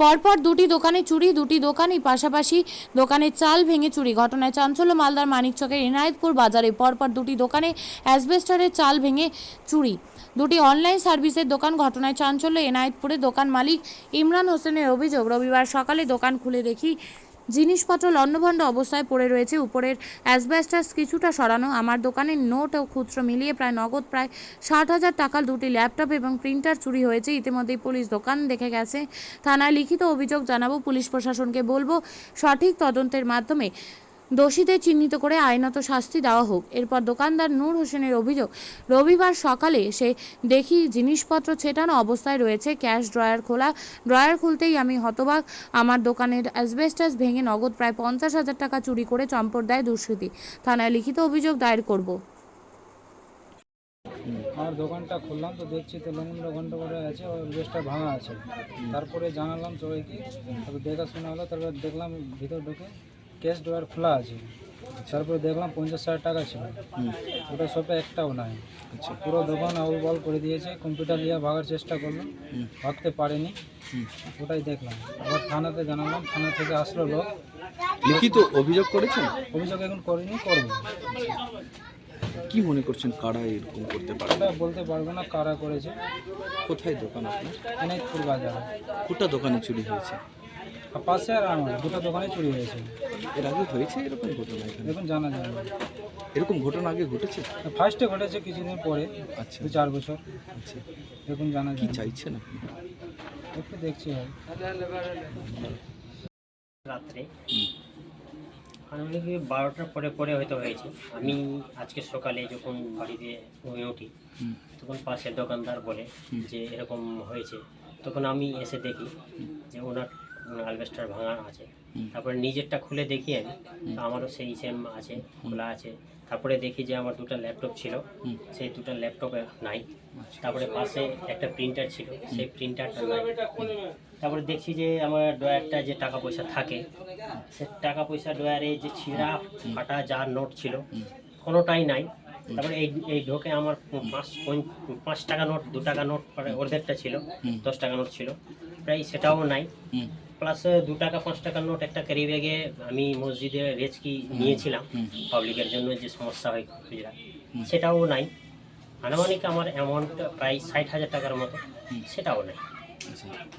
পরপর দুটি দোকানে চুরি, দুটি দোকানই পাশাপাশি দোকানের চাল ভেঙে চুরি। ঘটনায় চাঞ্চল্য মালদার মানিকচকের এনায়েতপুর বাজারে। পরপর দুটি দোকানে অ্যাসবেস্টসের চাল ভেঙে চুরি। দুটি অনলাইন সার্ভিসের দোকান। ঘটনায় চাঞ্চল্য এনায়েতপুরে। দোকান মালিক ইমরান হোসেনের অভিযোগ, রবিবার সকালে দোকান খুলে দেখি জিনিসপত্র লণ্ডভণ্ড অবস্থায় পড়ে রয়েছে। উপরের অ্যাসবেস্টস কিছুটা সরানো। আমার দোকানের নোট ও খুচরো মিলিয়ে নগদ প্রায় 60,000 টাকার দুটি ল্যাপটপ এবং প্রিন্টার চুরি হয়েছে। ইতিমধ্যেই পুলিশ দোকান দেখে গেছে। থানায় লিখিত অভিযোগ জানাবো। পুলিশ প্রশাসনকে বলবো সঠিক তদন্তের মাধ্যমে দোষীদের চিহ্নিত করে আইনত শাস্তি দেওয়া হোক। এরপর দোকানদার নূর হোসেনের অভিযোগ, রবিবার সকালে সে দেখি জিনিসপত্র ছেটানো অবস্থায় রয়েছে, ক্যাশ ড্রয়ার খোলা। ড্রয়ার খুলতেই আমি হতবাক। আমার দোকানের অ্যাসবেস্টস ভেঙে নগদ প্রায় 50,000 টাকা চুরি করে চম্পট দেয় দুষ্কৃতী। থানায় লিখিত অভিযোগ দায়ের করব। আমার দোকানটা খুললাম তো দেখছি তো লন্ড করে আছে, অ্যাসবেস্টসটা ভাঙা আছে। তারপরে জানালাম সবাইকে, তারপর দেখাশোনা হলো। তারপর দেখলাম ভিতর ঢুকে ক্যাশ ড্রয়ার খোলা আছে। তারপরে দেখলাম 50,000 টাকা ছিল, ওটা সবে একটাও নাই। পুরো দোকান আউল করে দিয়েছে। কম্পিউটার নিয়ে ভাগার চেষ্টা করলো, ভাগতে পারেনি। ওটাই দেখলাম। আবার থানাতে জানালাম, থানা থেকে আসলো লোক। লিখিত অভিযোগ করেছেন? অভিযোগ এখন করিনি, করবো। কি মনে করছেন কারা এরকম করতে পারে? ওটা বলতে পারবো না কারা করেছে। কোথায় দোকান আপনার? এনায়েতপুর বাজারে। কোটা দোকানে চুরি হয়েছে? আর পাশে আর আমার দুটো দোকানে চুরি হয়েছে। এর আগে হয়েছে এরকম ঘটনা এখানে? এখন জানা যায় না। এরকম ঘটনা আগে ঘটেছে? ফার্স্টে ঘটেছে কিছুদিন পরে, আচ্ছা 2-4 বছর। আচ্ছা, এখন জানা কি যায় না। চাইছেন আপনি? একটু দেখছি হয়। রাত্রে আনুমানিক 12টার পরে হয়তো হয়েছে। আমি আজকে সকালে যখন বাড়িতে উঠি তখন পাশের দোকানদার বলে যে এরকম হয়েছে। তখন আমি এসে দেখি যে ওনার অ্যাসবেস্টস ভাঙা আছে। তারপরে নিজেরটা খুলে দেখি আমি, তো আমারও সেই সেম আছে, খোলা আছে। তারপরে দেখি যে আমার দুটো ল্যাপটপ ছিল, সেই দুটো ল্যাপটপ নাই। তারপরে পাশে একটা প্রিন্টার ছিল, সেই প্রিন্টারটা নাই। তারপরে দেখছি যে আমার ড্রয়ারটা যে টাকা পয়সা থাকে, সে টাকা পয়সা ড্রয়ারে যে ছিঁড়া ফাটা যা নোট ছিল কোনোটাই নাই। তারপরে এই ঢোকে আমার 5 টাকা নোট, 2 টাকা নোট অর্ধেকটা ছিল, 10 টাকা নোট ছিল প্রায়, সেটাও নাই। প্লাস 2 টাকা 5 টাকার নোট একটা ক্যারি ব্যাগে আমি মসজিদে রেজকি নিয়েছিলাম পাবলিকের জন্য, যে সমস্যা হয় খুচরা, সেটাও নাই। আনুমানিক আমার অ্যামাউন্ট প্রায় 60,000 টাকার মতো, সেটাও নাই।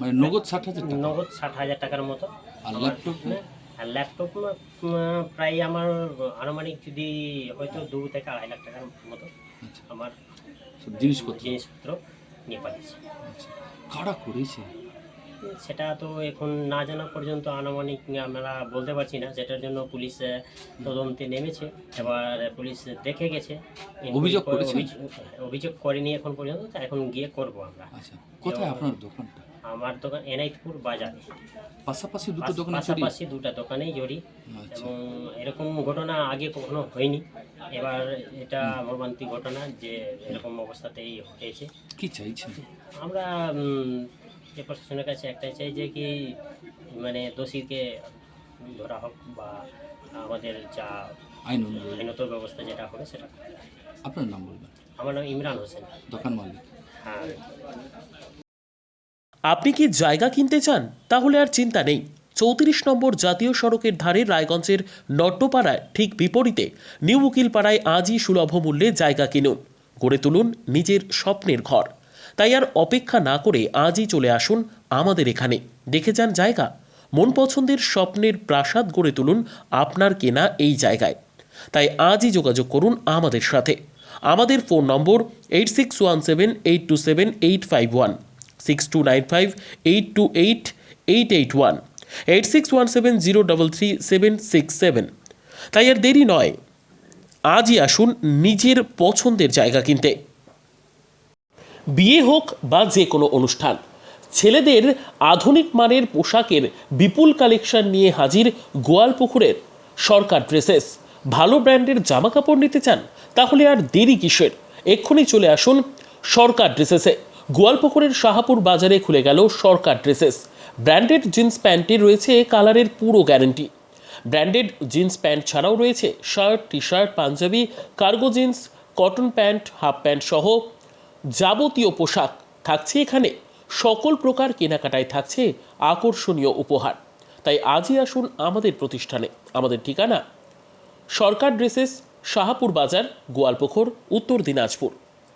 মানে নগদ 60,000 টাকা? নগদ 60,000 টাকার মতো। আর ল্যাপটপ? আর ল্যাপটপ প্রায় আমার আনুমানিক যদি হয়তো 2 থেকে 2.5 লাখ টাকার মতো আমার জিনিসপত্র নিয়ে পাঠিয়েছে। কারা করেছে সেটা তো এখন না জানা পর্যন্ত আনুমানিক আমরা বলতে পারছি না, যেটার জন্য পুলিশ তদন্তে নেমেছে। এবার পুলিশ দেখে গেছে, অভিযোগ করেনি এখন পর্যন্ত, এখন গিয়ে করব আমরা। আচ্ছা, কোথায় আপনার দোকানটা? আমার দোকান এনায়েতপুর বাজারে। পাশাপাশি দুটো দোকানে চুরি? পাশাপাশি দুটো দোকানেই জড়ি। এবং এরকম ঘটনা আগে কখনো হয়নি। এবার এটা মর্মান্তিক ঘটনা যে এরকম অবস্থাতেই হয়েছে। কি চাইছেন? আমরা যে প্রশাসনের কাছে একটাই চাই যে কি মানে দোষীকে ধরা হোক, বা আমাদের যা আইনত ব্যবস্থা যেটা হবে সেটা। আপনার নাম বলবেন? আমার নাম ইমরান হোসেন, দোকান মালিক। হ্যাঁ। আপনি কি জায়গা কিনতে চান? তাহলে আর চিন্তা নেই। 34 নম্বর জাতীয় সড়কের ধারে রায়গঞ্জের নট্টপাড়ায় ঠিক বিপরীতে নিউ উকিলপাড়ায় আজই সুলভ মূল্যে জায়গা কিনুন, গড়ে তুলুন নিজের স্বপ্নের ঘর। তাই আর অপেক্ষা না করে আজই চলে আসুন আমাদের এখানে, দেখে যান জায়গা। মন পছন্দের স্বপ্নের প্রাসাদ গড়ে তুলুন আপনার কেনা এই জায়গায়। তাই আজই যোগাযোগ করুন আমাদের সাথে। আমাদের ফোন নম্বর 8617827851, 6295828881, 8617033767। তাই আর দেরি নয়, আজই আসুন নিজের পছন্দের জায়গা কিনতে। বিয়ে হোক বা যে কোনো অনুষ্ঠান, ছেলেদের আধুনিক মানের পোশাকের বিপুল কালেকশন নিয়ে হাজির গোয়ালপুকুরের সরকার ড্রেসেস। ভালো ব্র্যান্ডের জামা কাপড় নিতে চান? তাহলে আর দেরি কিসের, এক্ষুনি চলে আসুন সরকার ড্রেসেসে। গোয়ালপুকুরের শাহাপুর বাজারে খুলে গেল সরকার ড্রেসেস। ব্র্যান্ডেড জিন্স প্যান্টে রয়েছে কালারের পুরো গ্যারান্টি। ব্র্যান্ডেড জিন্স প্যান্ট ছাড়াও রয়েছে shirt, T shirt, Punjabi, cargo jeans, cotton pant, half pant সহ যাবতীয় পোশাক থাকছে এখানে সকল প্রকার কেনাকাটায় থাকছে আকর্ষণীয় উপহার। তাই আজই আসুন আমাদের প্রতিষ্ঠানে। আমাদের ঠিকানা সরকার ড্রেসেস, শাহাপুর বাজার, গোয়ালপুকুর, উত্তর দিনাজপুর।